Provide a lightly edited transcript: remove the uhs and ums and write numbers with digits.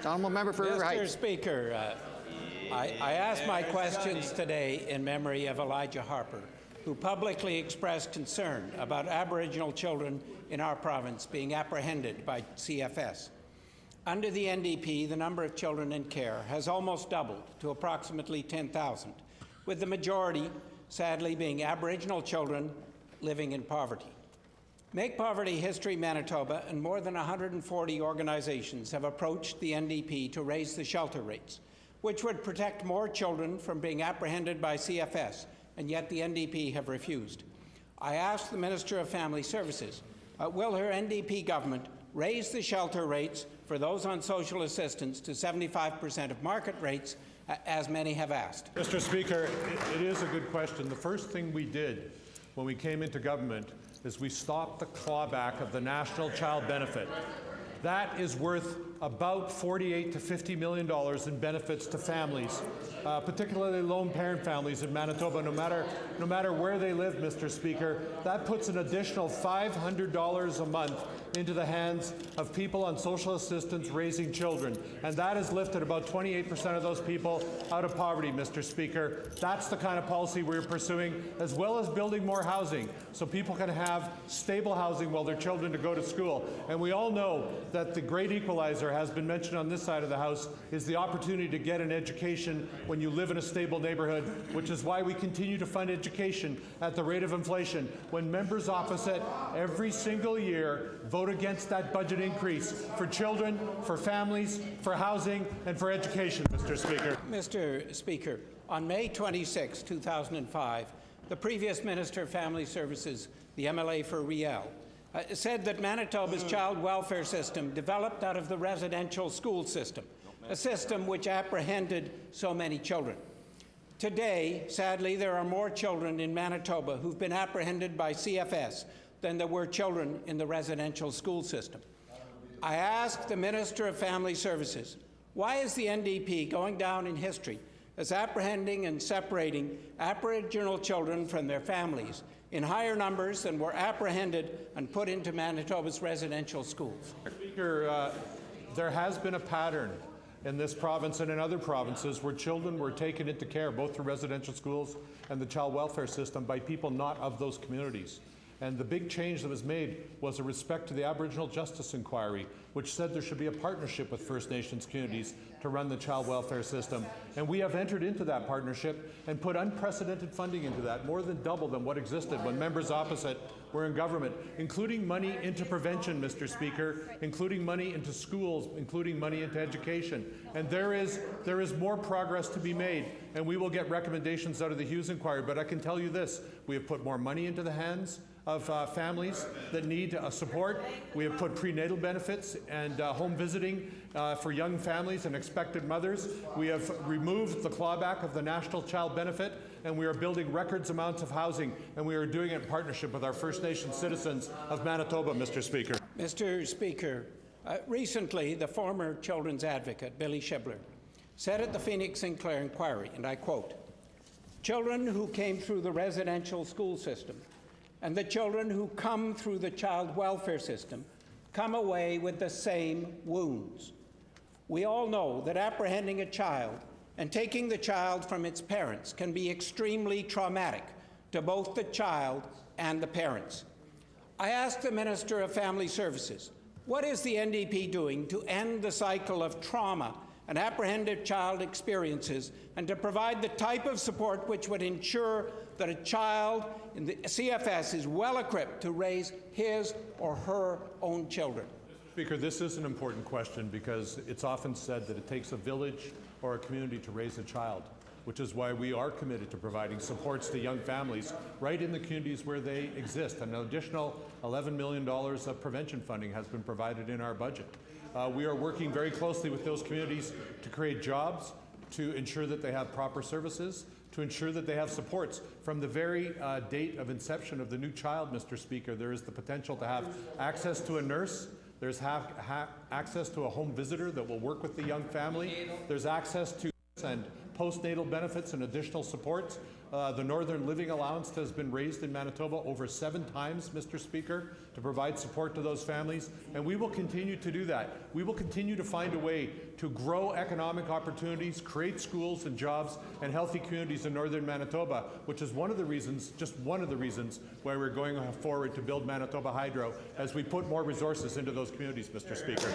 The honourable member for River Heights. Mr. Speaker, I asked my questions today in memory of Elijah Harper, who publicly expressed concern about Aboriginal children in our province being apprehended by CFS. Under the NDP, the number of children in care has almost doubled to approximately 10,000, with the majority, sadly, being Aboriginal children living in poverty. Make Poverty History Manitoba and more than 140 organizations have approached the NDP to raise the shelter rates, which would protect more children from being apprehended by CFS, and yet the NDP have refused. I asked the Minister of Family Services, will her NDP government raise the shelter rates for those on social assistance to 75% of market rates, as many have asked? Mr. Speaker, it is a good question. The first thing we did when we came into government is we stopped the clawback of the National Child Benefit. That is worth about $48 to $50 million in benefits to families, particularly lone parent families in Manitoba, no matter where they live, Mr. Speaker. That puts an additional $500 a month into the hands of people on social assistance raising children. And that has lifted about 28% of those people out of poverty, Mr. Speaker. That's the kind of policy we're pursuing, as well as building more housing so people can have stable housing while their children to go to school. And we all know that the great equalizer has been mentioned on this side of the House is the opportunity to get an education when you live in a stable neighborhood, which is why we continue to fund education at the rate of inflation. When members opposite every single year vote against that budget increase for children, for families, for housing, and for education, Mr. Speaker. Mr. Speaker, on May 26, 2005, the previous Minister of Family Services, the MLA for Riel, said that Manitoba's child welfare system developed out of the residential school system, a system which apprehended so many children. Today, sadly, there are more children in Manitoba who've been apprehended by CFS than there were children in the residential school system. I asked the Minister of Family Services, why is the NDP going down in history as apprehending and separating Aboriginal children from their families in higher numbers than were apprehended and put into Manitoba's residential schools? Speaker, there has been a pattern in this province and in other provinces where children were taken into care, both through residential schools and the child welfare system, by people not of those communities. And the big change that was made was a respect to the Aboriginal Justice Inquiry, which said there should be a partnership with First Nations communities to run the child welfare system. And we have entered into that partnership and put unprecedented funding into that, more than double than what existed when members opposite were in government, including money into prevention, Mr. Speaker, including money into schools, including money into education. And there is more progress to be made, and we will get recommendations out of the Hughes Inquiry. But I can tell you this, we have put more money into the hands of families that need support. We have put prenatal benefits and home visiting for young families and expected mothers. We have removed the clawback of the National Child Benefit, and we are building records amounts of housing, and we are doing it in partnership with our First Nation citizens of Manitoba, Mr. Speaker. Mr. Speaker, recently the former children's advocate, Billy Shibler, said at the Phoenix Sinclair Inquiry, and I quote, "Children who came through the residential school system and the children who come through the child welfare system come away with the same wounds. We all know that apprehending a child and taking the child from its parents can be extremely traumatic to both the child and the parents. I asked the Minister of Family Services, what is the NDP doing to end the cycle of trauma and apprehended child experiences, and to provide the type of support which would ensure that a child in the CFS is well equipped to raise his or her own children?" Speaker, this is an important question because it's often said that it takes a village or a community to raise a child, which is why we are committed to providing supports to young families right in the communities where they exist. An additional $11 million of prevention funding has been provided in our budget. We are working very closely with those communities to create jobs, to ensure that they have proper services, to ensure that they have supports. From the very date of inception of the new child, Mr. Speaker, there is the potential to have access to a nurse. There's access to a home visitor that will work with the young family. There's access to and postnatal benefits and additional supports. The Northern Living Allowance has been raised in Manitoba over 7 times, Mr. Speaker, to provide support to those families, and we will continue to do that. We will continue to find a way to grow economic opportunities, create schools and jobs and healthy communities in Northern Manitoba, which is one of the reasons, just one of the reasons, why we're going forward to build Manitoba Hydro as we put more resources into those communities, Mr. Speaker.